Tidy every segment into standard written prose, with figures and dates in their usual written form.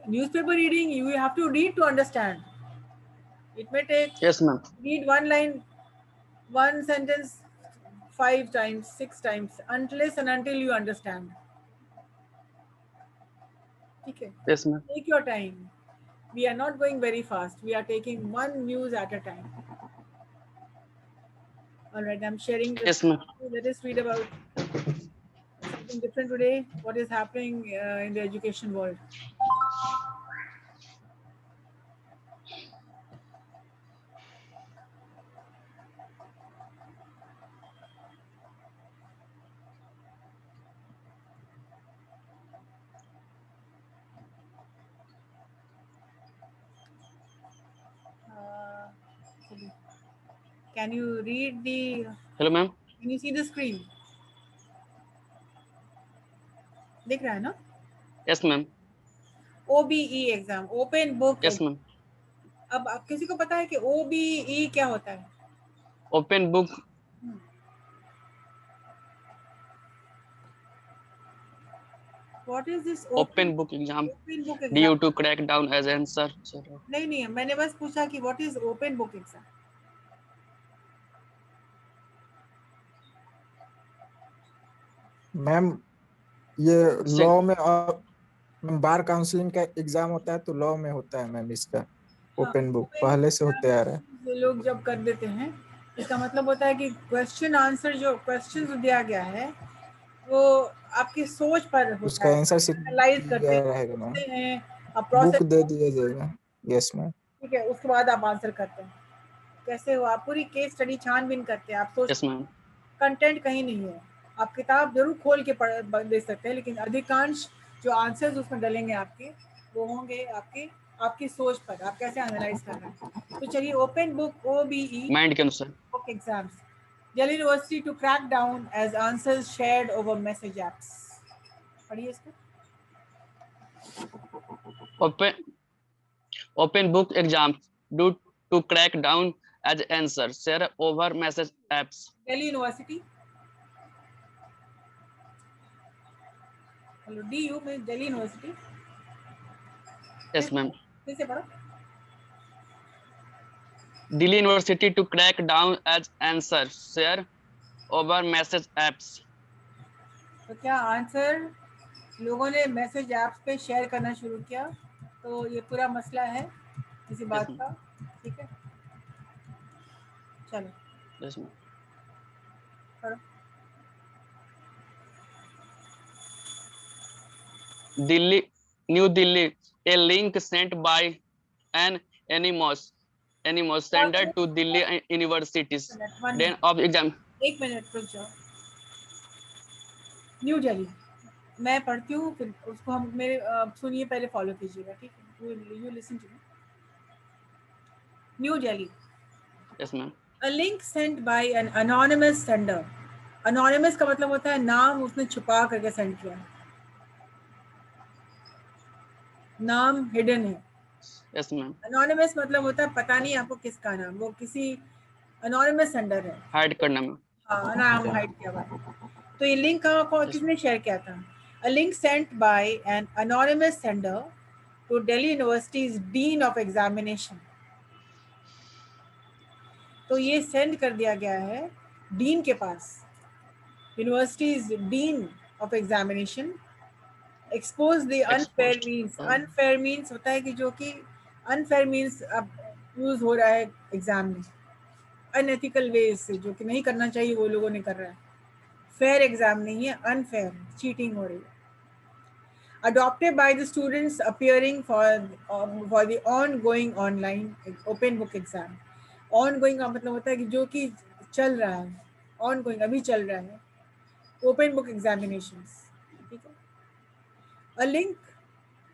Newspaper reading, you have to read to understand. It may take, Yes, ma'am. read one line, one sentence 5 times, 6 times, unless and until you understand. Okay. Yes, ma'am. Take your time. We are not going very fast. We are taking one news at a time. All right, I'm sharing this. Yes, ma'am. Let us read about something different today. What is happening in the education world? Uh, can you read the? Hello, ma'am. Can you see the screen? दिख रहा है ना? Yes, ma'am. OBE exam, open book. Yes, ma'am. अब आप किसी को पता है कि OBE क्या होता है? Open book. What is this Open book exam. open book Due exam? to crack down as answer. नहीं नहीं, मैंने बस पूछा कि what is open book exam? Ma'am ये लॉ में बार काउंसलिंग का एग्जाम होता है तो लॉ में होता है मैम इसका ओपन बुक पहले से होते आ रहा है। लोग जब कर देते हैं, इसका मतलब होता है कि क्वेश्चन आंसर जो क्वेश्चन जो दिया गया है वो आपकी सोच पर होता उसका है। आंसर शीट एनालाइज करते रहेगा मैम, हैं, अब बुक प्रोसेस दे दिया जाएगा। Yes ma'am. ठीक है, उसके बाद आप आंसर करते हैं। कैसे हो आप पूरी केस स्टडी छानबीन करते हैं। आप सोच, Yes, ma'am. कंटेंट कहीं नहीं है। आप किताब जरूर खोल के पढ़ दे सकते हैं, लेकिन अधिकांश जो आंसर्स उसमें डलेंगे आपके, वो होंगे आपकी आपकी सोच पर, आप कैसे एनालाइज कर रहे हैं। तो चलिए, ओपन बुक OBE Mind के अनुसार. book exams, Delhi University to crack down as answers shared over message apps। पढ़िए इसको। Open book exams due to crack down as answer share over message apps. Delhi University, hello, DU में Delhi university. Yes, ma'am. फिर से पढ़ो। Delhi University to crack down as answer share over message apps. तो क्या answer लोगों ने message apps पे share करना शुरू किया? तो ये पूरा मसला है किसी बात का। ठीक है, चलो Yes, ma'am. पढ़ो। New Delhi, a link sent by an anonymous sender to Delhi universities. Then of exam. एक मिनट रुक जाओ। न्यू दिल्ली मैं पढ़ती हूँ, फिर उसको हम मेरे सुनिए, पहले फॉलो कीजिएगा, ठीक है? You listen to me. New Delhi, Yes, ma'am. A link sent by an anonymous sender। Anonymous का मतलब होता है नाम उसने छुपा करके सेंड किया, नाम हिडन है। Yes, ma'am. Anonymous मतलब होता है पता नहीं आपको किसका नाम, वो किसी anonymous sender है। Hide करना ma'am. हाँ, नाम हाइड किया हुआ है। तो ये लिंक को किसने शेयर किया था? A link sent by an anonymous sender to Delhi University's Dean of Examination। तो ये सेंड कर दिया गया है डीन के पास, universities dean of examination. Expose the unfair means, unfair means होता है कि जो कि अनफेयर मीन्स अब यूज हो रहा है एग्जाम में, अनएथिकल वेज से, जो कि नहीं करना चाहिए वो लोगों ने कर रहा है। फेयर एग्जाम नहीं है, अनफेयर, चीटिंग हो रही है। Adopted by the students appearing for the ongoing online open book exam। ongoing का मतलब होता है कि जो कि चल रहा है, ongoing अभी चल रहा है, open book examinations। ठीक है। A link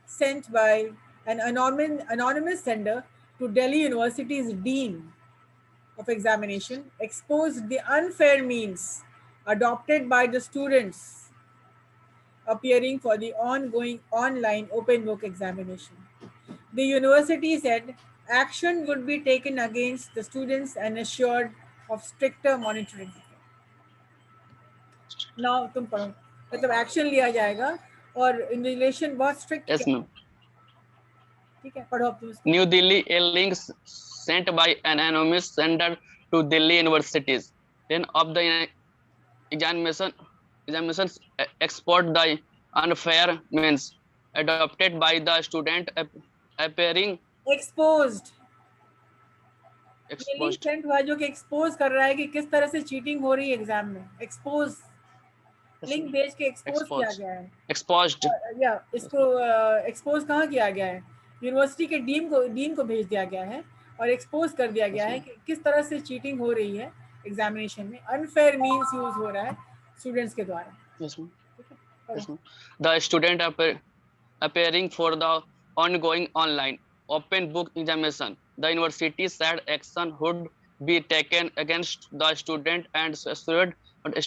sent by an anonymous sender to Delhi University's Dean of Examination exposed the unfair means adopted by the students appearing for the ongoing online open book examination। The university said action would be taken against the students and assured of stricter monitoring। Now तुम पढ़ो, मतलब action लिया जाएगा और invigilation बहुत strict. Yes, ma'am. ठीक है, पढ़ो अब तुम इसको। New Delhi, a link sent by an anonymous sender to Delhi universities. Then of the examinations export the unfair means adopted by the student appearing exposed, ये लिंक exposed. सेंड हुआ जो कि एक्सपोज कर रहा है कि किस तरह से चीटिंग हो रही है एग्जाम में। एक्सपोज, लिंक भेज के एक्सपोज किया Exposed. गया है। Exposed. या इसको एक्सपोज कहाँ किया गया है? यूनिवर्सिटी के डीन को भेज दिया गया है और एक्सपोज कर दिया गया है कि किस तरह से चीटिंग हो रही है एग्जामिनेशन में, अनफेयर मीन्स यूज हो रहा है स्टूडेंट्स के द्वारा। Yes, ma'am. Yes, ma'am. The student appearing for the ongoing online open book examination. The university said action would be taken against the student and assured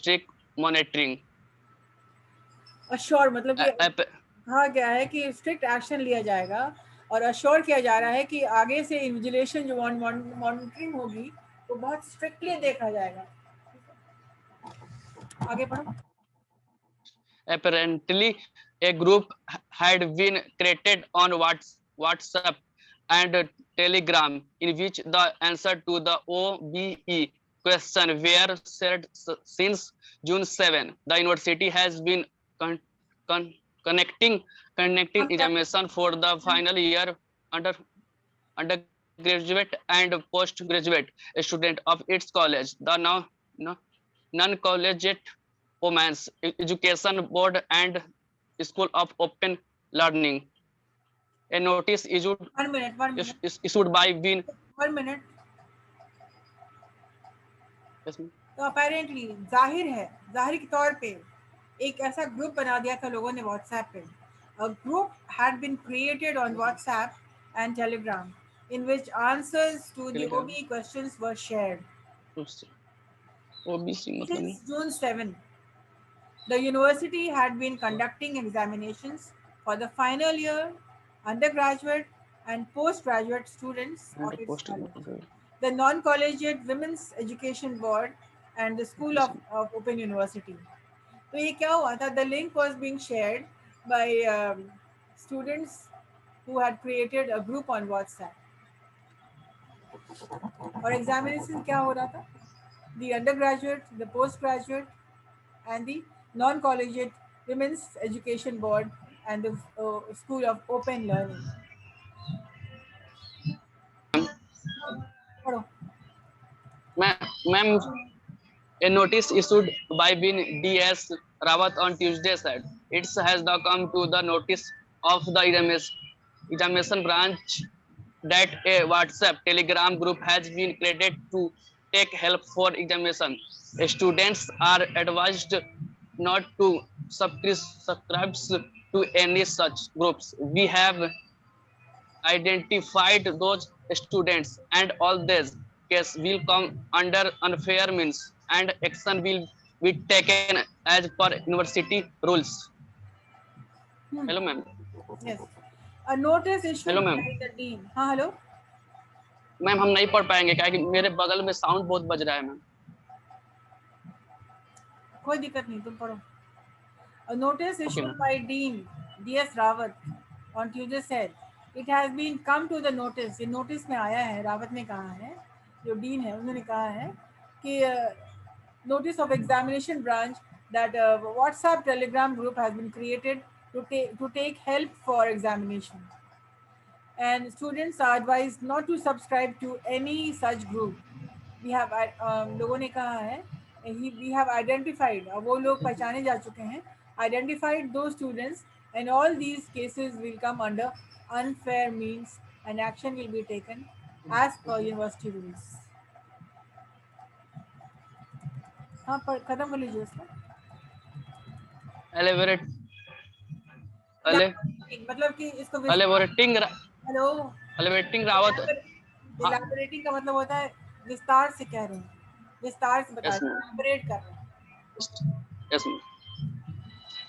strict monitoring. Assure मतलब कि कहा गया है कि स्ट्रिक्ट एक्शन लिया जाएगा और assure किया जा रहा है कि आगे से इन्विजिलेशन जो मॉनिटरिंग होगी वो बहुत स्ट्रिक्टली देखा जाएगा। आगे पढ़ो। Apparently, a group had been created on WhatsApp and Telegram in which the answer to the OBE question were shared since June 7. The university has been connecting examination for the final year undergraduate and postgraduate student of its college. The non-collegiate Women's Education Board and School of Open Learning. A notice issued by Win. 1 minute। Yes, तो apparently जाहिर के तौर पे एक ऐसा group बना दिया था लोगों ने व्हाट्सएप पे। A group had been created on WhatsApp and Telegram in which answers to the OBE questions were shared. Since June 7, the university had been conducting examinations for the final year, undergraduate and postgraduate students of its college, the non-collegiate Women's Education Board and the School of Open University. तो ये क्या हुआ था? The link was being shared by students who had created a group on WhatsApp. और examination क्या हो रहा था? The undergraduate, the postgraduate and the non-collegiate Women's Education Board and the School of Open Learning. Ma'am, a notice issued by Bin D.S. Rawat on Tuesday said it has now come to the notice of the examination branch that a WhatsApp Telegram group has been created to take help for examination. Students are advised not to subscribe to any such groups. We have identified those students and all these cases will come under unfair means and action will be taken as per university rules. Hello, ma'am. Yes. A notice issued Hello, by ma'am. the dean. हाँ hello ma'am हम नहीं पढ़ पाएंगे क्या कि मेरे बगल में साउंड बहुत बज रहा है मैम। कोई दिक्कत नहीं, तुम पढ़ो। A notice issued by Dean D.S. Rawat on Tuesday said it has been come to the notice. ये नोटिस में आया है, रावत ने कहा है, जो डीन है उन्होंने कहा है कि notice of examination branch that WhatsApp Telegram group has been created to take help for examination. And students are advised not to subscribe to any such group. We have लोगों ने कहा है we have identified, वो लोग पहचाने जा चुके हैं, identified those students and all these cases will come under unfair means and action will be taken as per university rules. हाँ पर खत्म कर लीजिए इसको। मतलब कि इसको elaborating का मतलब होता है विस्तार से कह रहे हैं, विस्तार से बता रहे हैं, elaborate कर रहे हैं। Yes,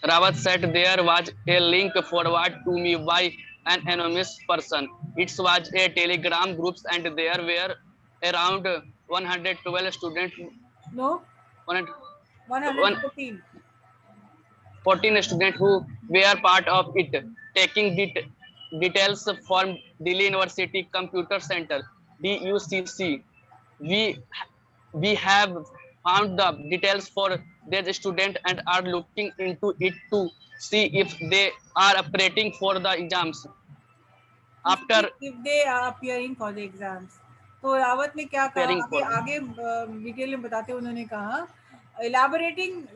Rawat said there was a link forwarded to me by an anonymous person. It was a Telegram group and there were around 112 students. No. 14 students who were part of it, taking details from Delhi University Computer Center (DUCC). We have found the details for their student and are looking into it to see if they are operating for the exams. After if they are appearing for the exams. तो रावत ने क्या कहा appearing आगे for आगे detail में बताते हुए उन्होंने कहा elaborating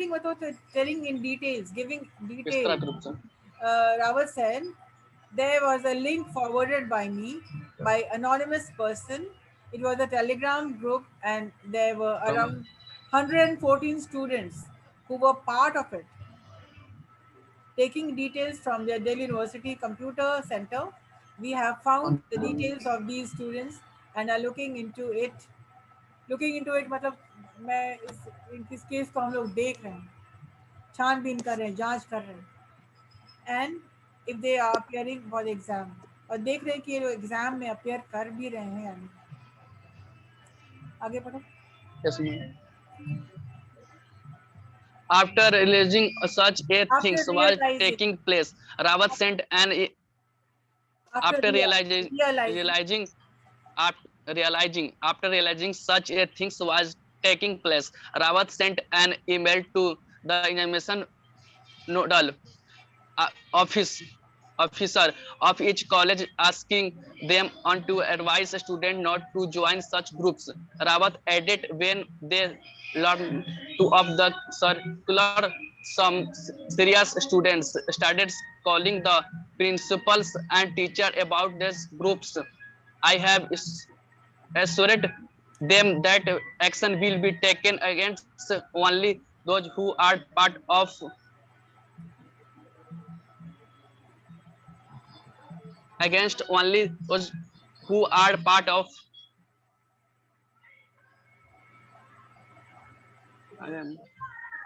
मतलब telling in details, giving किस तरह details. के रूप से Rawat said there was a link forwarded by me by anonymous person. It was a telegram group and there were around 114 students who were part of it, taking details from their Delhi University Computer Center. We have found the details of these students and are looking into it. Looking into it मतलब मैं इस case को हम लोग देख रहे हैं, छानबीन कर रहे हैं, जांच कर रहे हैं. And if they are appearing for the exam, और देख रहे हैं कि ये लोग एग्जाम में अपेयर कर भी रहे हैं या नहीं. आगे पढ़ो. Yes, ma'am. After realizing such a thing was taking place, Rawat sent an after realizing such a thing was taking place, Rawat sent an email to the examination nodal officer of each college asking them on to advise students not to join such groups. Rawat added when they learned of the circular, some serious students started calling the principals and teacher about these groups. I have assured them that action will be taken against only those who are part of against only those who are part of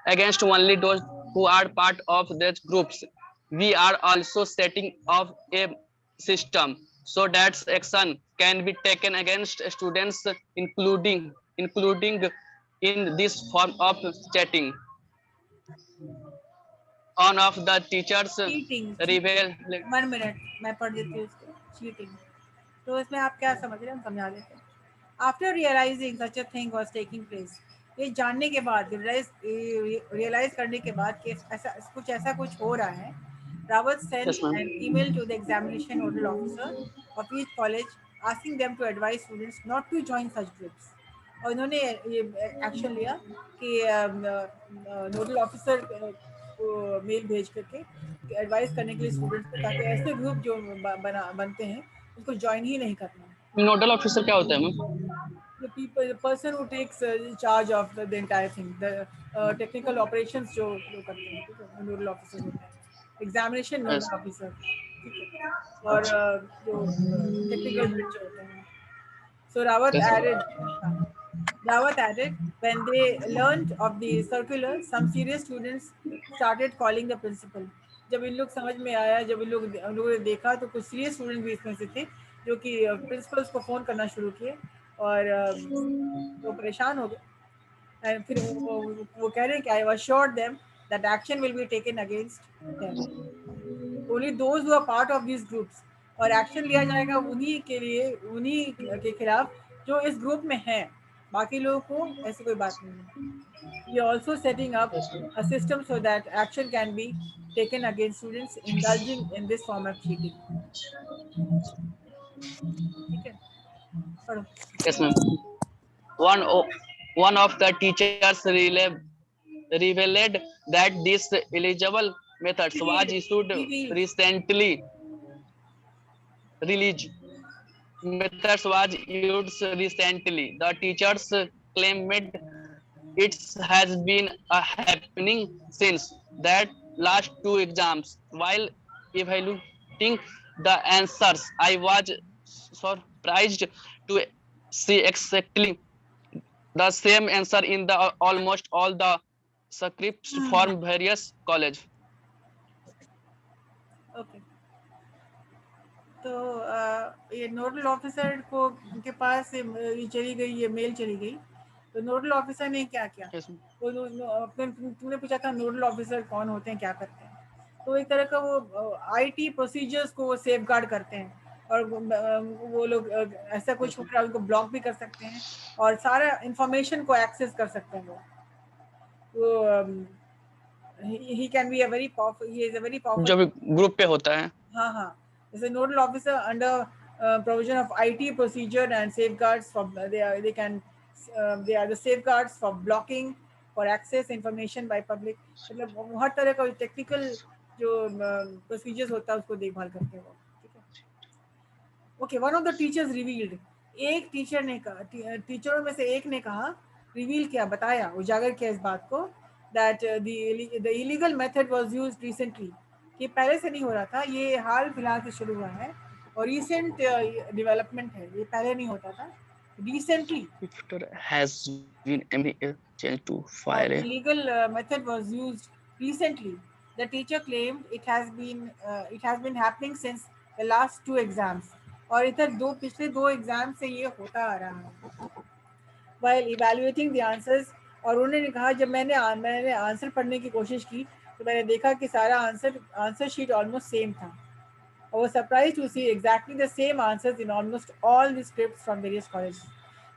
against only those who are part of these groups. We are also setting up a system so that action can be taken against students, including in this form of chatting. One of the teachers revealed. 1 minute मैं पढ़ देती हूँ उसको. Cheating तो इसमें आप क्या समझ रहे हैं, हम समझा देते हैं. After realizing such a thing was taking place, ये जानने के बाद रियलाइज करने के बाद कि ऐसा कुछ हो रहा है, Rawat sent an email to the examination nodal officer of each college asking them to advise students not to join such groups. और उन्होंने ये एक्शन लिया कि नोडल ऑफिसर को मेल भेज करके एडवाइस करने के लिए स्टूडेंट्स को, ताकि ऐसे ग्रुप जो बनते हैं उसको ज्वाइन ही नहीं करना. नोडल ऑफिसर क्या होता है ma'am? The person who takes charge of the entire thing, the technical operations जो करते हैं, ठीक है, नोडल ऑफिसर होता है. एग्जामिनेशन नोडल ऑफिसर, ठीक है, और जो टेक्निकल बिट जो होते हैं. So Rawat added, when they learned of the circular, some serious students started calling the principal. जब इन लोग समझ में आया, जब इन लोगों ने देखा तो कुछ सीरियस स्टूडेंट भी इसमें से थे जो कि प्रिंसिपल्स को फ़ोन करना शुरू किए और वो परेशान हो गए. एंड फिर वो कह रहे हैं कि I was sure them that action will be taken against them, only those who are part of this groups, और एक्शन लिया जाएगा उन्हीं के लिए, उन्हीं के खिलाफ जो इस ग्रुप में हैं, बाकी लोगों को ऐसी कोई बात नहीं है. We are also setting up a system so that action can be taken against students indulging in this form of cheating. ठीक है, पढ़ो. Yes, ma'am. One of the teachers revealed that this eligible methods was issued recently. Methods was used recently. The teachers claimed it has been happening since that last 2 exams. While evaluating the answers, I was surprised to see exactly the same answer in the almost all the scripts from various college. Okay. तो ये nodal officer को के पास ये चली गई, ये mail चली गई, तो नोडल ऑफिसर ने क्या किया? Yes, वो तुमने पूछा था नोडल ऑफिसर कौन होते हैं, क्या करते हैं. तो एक तरह का वो आईटी प्रोसीजर्स को सेफ गार्ड करते हैं, और वो लोग ऐसा कुछ हो रहा है उनको ब्लॉक भी कर सकते हैं और सारा इंफॉर्मेशन को एक्सेस कर सकते हैं वो। तो he can be a very powerful, he is a very powerful, जो भी ग्रुप पे होता है। हाँ हाँ, is a nodal officer under provision of IT procedure and safeguards for they can they are the safeguards for blocking for access information by public, मतलब हर तरह का टेक्निकल जो प्रोसीजर्स होता है उसको देखभाल करते हैं वो। ठीक है, okay. One of the teachers revealed, एक टीचर ने कहा, टीचरों में से एक ने कहा, रिवील किया, बताया, उजागर किया इस बात को, that the illegal method was used recently, कि पहले से नहीं हो रहा था, ये हाल फिलहाल से शुरू हुआ है और रिसेंट डेवलपमेंट है, ये पहले नहीं होता था, recently. has been any change to fire a Illegal method was used recently. The teacher claimed it has been happening since the last two exams. और इधर पिछले दो एग्जाम से ये होता आ रहा है। While evaluating the answers, और उन्होंने कहा जब मैंने आंसर पढ़ने की कोशिश की तो मैंने देखा कि सारा आंसर शीट ऑलमोस्ट सेम था। I was surprised to see exactly the same answers in almost all the scripts from various colleges.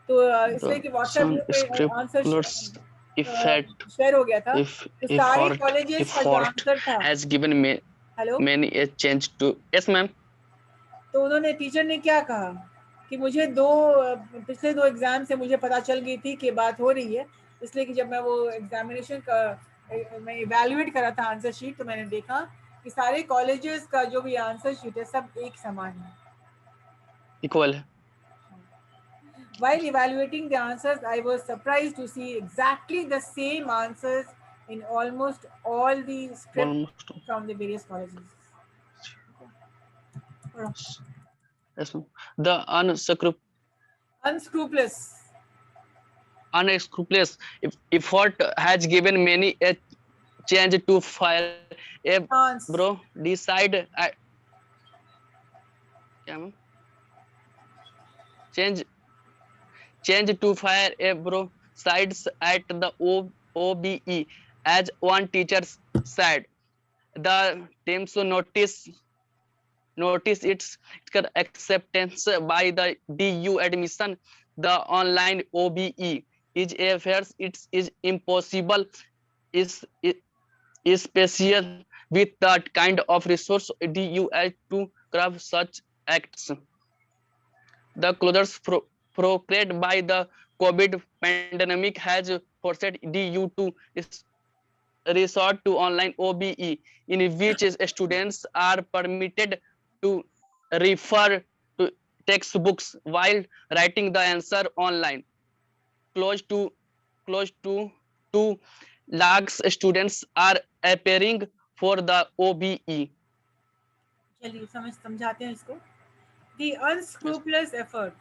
तो इसलिए कि व्हाट्सएप some ग्रुप में आंसर scriptless effect शेयर हो गया था, if तो सारे effort कॉलेजेस का जो आंसर था। has given me hello, many a change to yes ma'am। तो उन्होंने, टीचर ने क्या कहा कि मुझे पिछले दो एग्जाम से मुझे पता चल गई थी कि बात हो रही है, इसलिए कि जब मैं वो एग्जामिनेशन का मैं इवेल्युएट कर रहा था आंसर शीट, तो मैंने देखा कि सारे कॉलेजेस का जो भी आंसर शीट है सब एक समान है, इक्वल है। While evaluating the answers, I was surprised to see exactly the same answers in almost all the scripts almost from the various colleges. yes ma'am। the Unscrupulous. unscrupulous effort has given many a change to fire a Chance. bro decide क्या ma'am change to fire a bro sides at the OBE as one teacher said the teams notice its acceptance by the DU admission the online OBE is a first it is impossible is special with that kind of resource DU to craft such acts. The closures proclaimed by the COVID pandemic has forced DU to resort to online OBE, in which students are permitted to refer to textbooks while writing the answer online. Close to 2 lakhs students are appearing for the OBE. चलिए समझाते हैं इसको। The unscrupulous effort.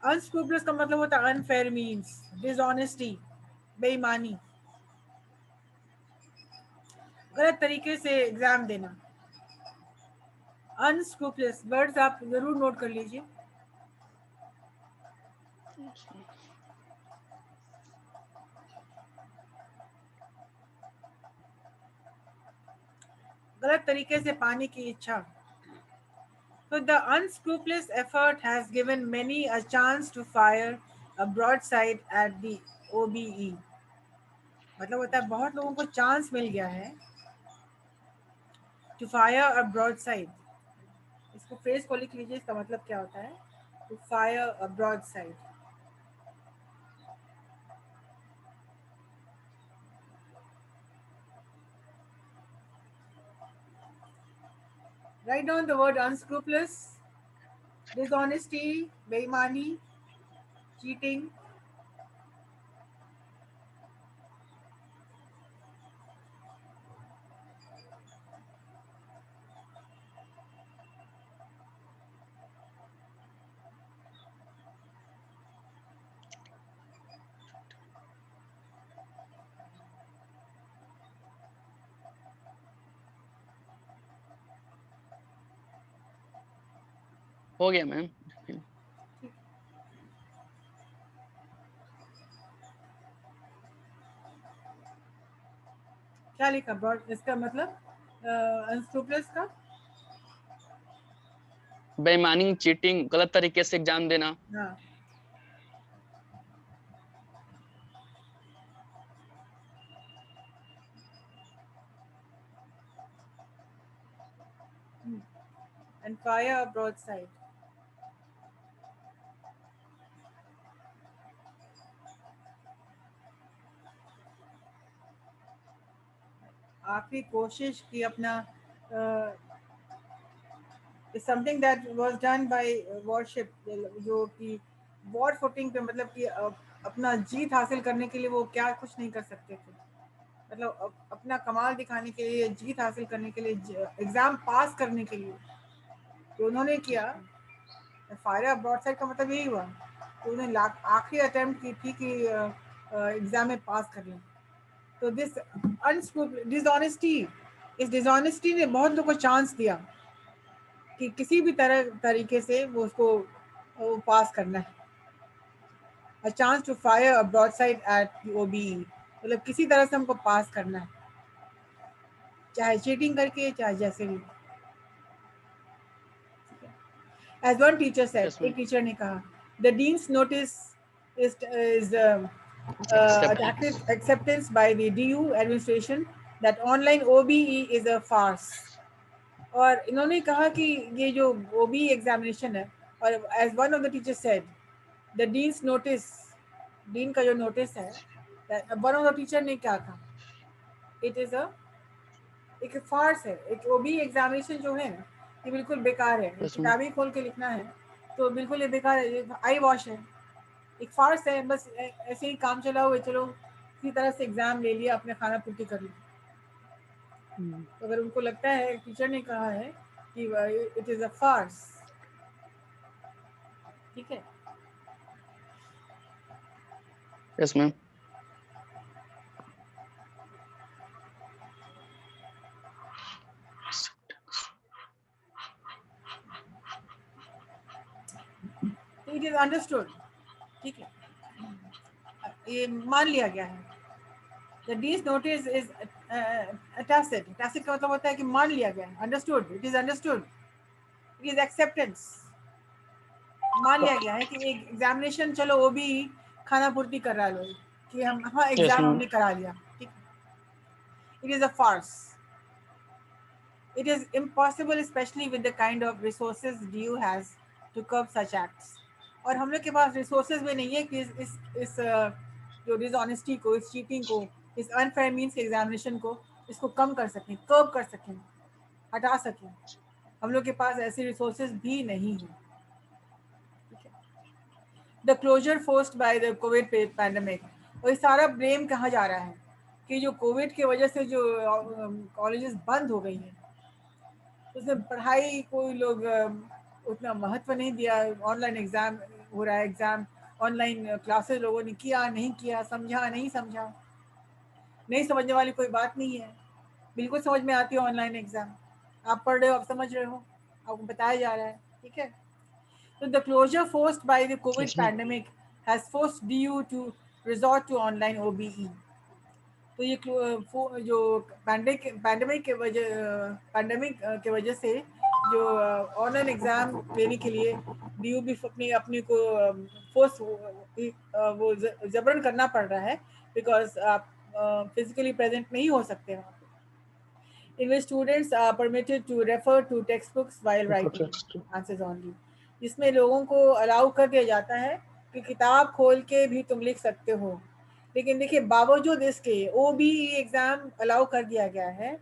Unscrupulous का मतलब होता है unfair means, dishonesty, बेईमानी, गलत तरीके से एग्जाम देना। Unscrupulous वर्ड्स आप जरूर नोट कर लीजिए। गलत तरीके से पाने की इच्छा। So the unscrupulous effort has given many a chance to fire a broadside at the OBE. मतलब होता है बहुत लोगों को चांस मिल गया है to fire a broadside. इसको फ्रेज को लिख लीजिए, इसका मतलब क्या होता है, to fire a broadside. Write down the word unscrupulous, dishonesty, बेईमानी, cheating. हो गया मैम। क्या लिखा ब्रॉड, इसका मतलब अनस्क्रूपलस का बेईमानी, चीटिंग, गलत तरीके से एग्जाम देना। हाँ and fire broadside. आखिरी कोशिश की अपना is something that was done by warship, जो कि वॉर फुटिंग पे, मतलब कि अपना जीत हासिल करने के लिए वो क्या कुछ नहीं कर सकते थे, मतलब अपना कमाल दिखाने के लिए, जीत हासिल करने के लिए, एग्जाम पास करने के लिए तो उन्होंने किया। फायर ब्रॉडसाइड का मतलब यही हुआ तो उन्होंने आखिरी अटेम्प्ट की थी कि एग्जाम में पास कर लें। तो दिस डिसऑनेस्टी, इस डिसऑनेस्टी ने बहुत लोगों को चांस दिया कि किसी भी तरीके से वो उसको वो पास करना है। A chance to fire a broadside at OBE, मतलब किसी तरह से हमको पास करना है, चाहे चीटिंग करके, चाहे जैसे भी। As one teacher said, Yes, ma'am. एक टीचर ने कहा, the dean's notice is acceptance by the DU administration that online OBE is a farce. और इन्होंने कहा कि ये जो OBE एग्जामिनेशन है, और as one of the teachers said, the dean's notice, dean का जो नोटिस है, one of the teacher ने क्या कहा, it is a एक फार्स है, एक OBE एग्जामिनेशन जो है ये बिल्कुल बेकार है, किताबी खोल के लिखना है तो बिल्कुल ये बेकार है, आई वॉश है, एक फार्स है, बस ऐसे ही काम चला हुआ, चलो किसी तरह से एग्जाम ले लिया, अपने खाना पूर्ति कर ली। तो अगर उनको लगता है, टीचर ने कहा है कि इट इज अ फार्स, ठीक है। Yes ma'am. It is understood, ठीक है, ये मान लिया गया है। The dean's notice is tacit. Tacit का मतलब होता है कि मान लिया गया है, understood. It is understood. It is acceptance. मान लिया गया है कि एक एग्जामिनेशन, चलो वो भी खाना पूर्ति कर रहा है लोग कि हम हाँ एग्जाम हमने करा लिया, ठीक है। It is a farce. It is impossible, especially with the kind of resources DU has to curb such acts. और हम लोग के पास रिसोर्सेज भी नहीं है कि इस जो डिसऑनेस्टी को, इस चीटिंग को, इस अनफेयर मीन्स के एग्जामिनेशन को, इसको कम कर सकें, कर्ब कर सकें, हटा सकें। हम लोग के पास ऐसे रिसोर्सेज भी नहीं है। The closure forced by the covid pandemic, और ये सारा ब्लेम कहाँ जा रहा है कि जो कोविड की वजह से जो कॉलेजेस बंद हो गई हैं, उसमें पढ़ाई कोई लोग उतना महत्व नहीं दिया, ऑनलाइन एग्जाम हो रहा है, एग्जाम ऑनलाइन क्लासेस लोगों ने किया नहीं किया, समझा नहीं समझा, नहीं समझने वाली कोई बात नहीं है, बिल्कुल समझ में आती है ऑनलाइन एग्जाम, आप पढ़ रहे हो, आप समझ रहे हो, आपको बताया जा रहा है, ठीक है। तो the closure forced by the covid pandemic has forced DU to resort to online OBE। तो ये जो पैंडेमिक के वजह से जो ऑनलाइन एग्जाम लेने के लिए DU भी अपने को फोर्स वो जबरन करना पड़ रहा है, बिकॉज आप फिजिकली प्रेजेंट नहीं हो सकते वहाँ पे। In which students are permitted to refer to textbooks while writing answers only, जिसमें लोगों को अलाउ कर दिया जाता है कि किताब खोल के भी तुम लिख सकते हो। लेकिन देखिए, बावजूद इसके OBE एग्जाम अलाउ कर दिया गया है,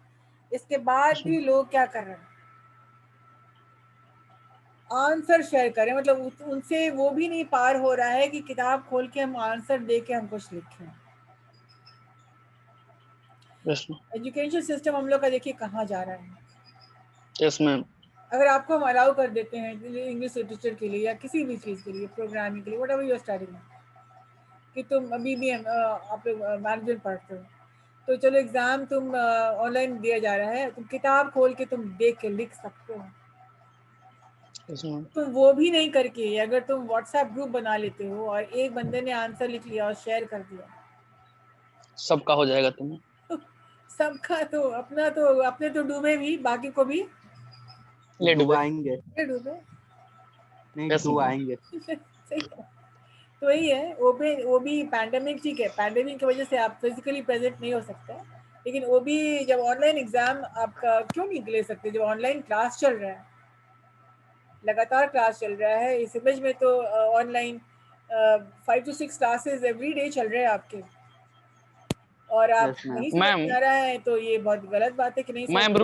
इसके बाद भी लोग क्या कर रहे हैं, आंसर शेयर करें, मतलब उनसे वो भी नहीं पार हो रहा है कि किताब खोल के हम आंसर दे के हम कुछ लिखें। एजुकेशन सिस्टम हम लोग का देखिए कहाँ जा रहा है। Yes ma'am. अगर आपको हम अलाउ कर देते हैं इंग्लिश लिटरेचर के लिए या किसी भी चीज़ के लिए, प्रोग्रामिंग के लिए, व्हाटएवर यू आर स्टडीइंग, कि तुम अभी भी आप लोग मैनेजमेंट पढ़ते हो, तो चलो एग्जाम तुम ऑनलाइन दिया जा रहा है, तुम किताब खोल के तुम देख के लिख सकते हो। तो वो भी नहीं करके अगर तुम व्हाट्सएप ग्रुप बना लेते हो और एक बंदे ने आंसर लिख लिया और शेयर कर दिया, सबका हो जाएगा तुम्हें, तो सबका तो अपने तो डूबे भी, बाकी को भी ले डूबे। डुबाएंगे ये डूबे। नहीं, Yes, ma'am. डुबाएंगे। सही है। तो वही है, वो भी पैंडेमिक, ठीक है, पैंडेमिक की वजह से आप फिजिकली प्रेजेंट नहीं हो सकते, लेकिन वो भी जब ऑनलाइन एग्जाम आपका क्यों नहीं ले सकते, जब ऑनलाइन क्लास चल रहा है, लगातार क्लास चल रहा है। इस इमेज में तो online 5 to 6 classes every day चल रहे हैं आपके, और आप Yes, ma'am. नहीं समझ मैम में आ रहा है, तो ये बहुत गलत बात है कि नहीं समझ मैम में आ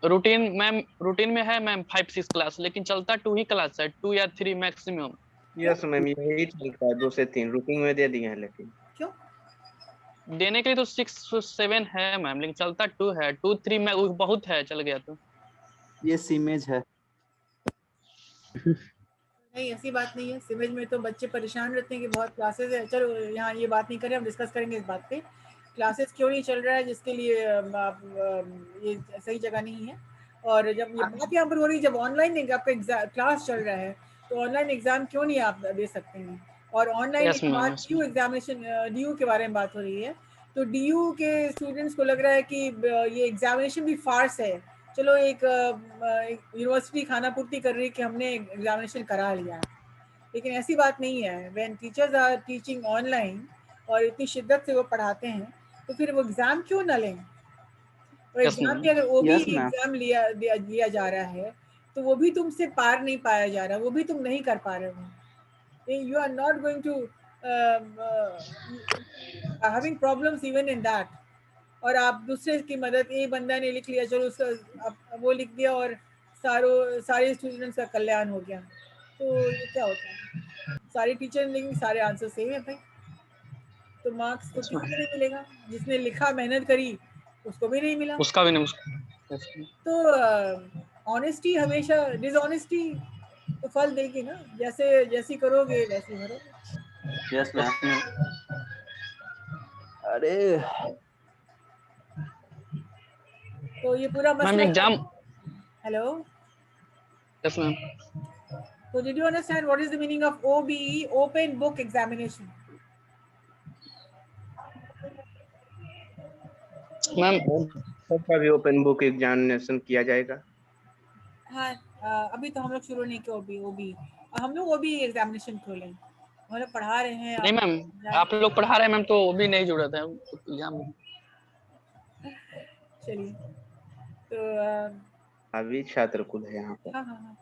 रूटीन में है मैम 5-6 क्लास, लेकिन चलता 2 ही क्लास है, 2 या 3 मैक्सिमम। यस मैम, यही चलता है, 2 से 3 रूटीन में दे दिए हैं, लेकिन रहा। क्यों? देने के लिए तो 6-7 है मैम, लेकिन चलता 2 है, 2-3 में वो बहुत है, चल गया तो। ये सीमेज है। नहीं, ऐसी बात नहीं है। सिमेज में तो बच्चे परेशान रहते हैं कि बहुत क्लासेस है। चलो यहाँ ये बात नहीं करें, हम डिस्कस करेंगे इस बात पे, क्लासेस क्यों नहीं चल रहा है, जिसके लिए आप ये सही जगह नहीं है। और जब ये बात यहाँ पर हो रही है, जब ऑनलाइन आपका क्लास चल रहा है, तो ऑनलाइन एग्जाम क्यों नहीं आप दे सकते हैं। और online Yes, ma'am, yes, DU examination, DU के बारे में बात हो रही है, तो DU के स्टूडेंट्स को लग रहा है कि ये एग्जामिनेशन भी फार्स है। चलो एक यूनिवर्सिटी खाना पूर्ति कर रही है कि हमने एग्जामिनेशन करा लिया, लेकिन ऐसी बात नहीं है। When teachers are teaching online और इतनी शिद्दत से वो पढ़ाते हैं, तो फिर वो एग्जाम क्यों ना लें। और Yes, एग्जाम ma'am. भी अगर वो भी Yes, ma'am. एग्जाम लिया जा रहा है, तो वो भी तुमसे पार नहीं पाया जा रहा, वो भी तुम नहीं कर पा रहे हो। You are not going to having problems even in that. और आप दूसरे की मदद, एक बंदा ने लिख लिया, चलो उसका वो लिख दिया और सारे स्टूडेंट्स का कल्याण हो गया, तो ये क्या होता है। सारे टीचर ने लिखेंगे, सारे आंसर सेम है भाई, तो मार्क्स तो किसी को नहीं मिलेगा। जिसने लिखा, मेहनत करी, उसको भी नहीं मिला। उसका भी नहीं Yes, ma'am. तो ऑनेस्टी हमेशा, डिसऑनेस्टी तो फल देगी ना, जैसी करोगे वैसी भरोगे। Yes ma'am. Yes, ma'am. अरे तो ये पूरा मैम मसला। Exam. Hello, Yes, ma'am. so did you understand what is the meaning of OBE, open book examination? Ma'am सबका भी ओपन बुक एग्जामिनेशन किया जाएगा। हाँ, अभी तो हम लोग शुरू नहीं किया ओबी, हम लोग ओबी एग्जामिनेशन खोले, हम लोग पढ़ा रहे हैं। नहीं मैम, आप लोग पढ़ा रहे हैं मैम, तो वो भी नहीं जुड़ा था एग्जाम में। चलिए, तो अभी छात्र कुल है यहाँ पर। हाँ हाँ हाँ,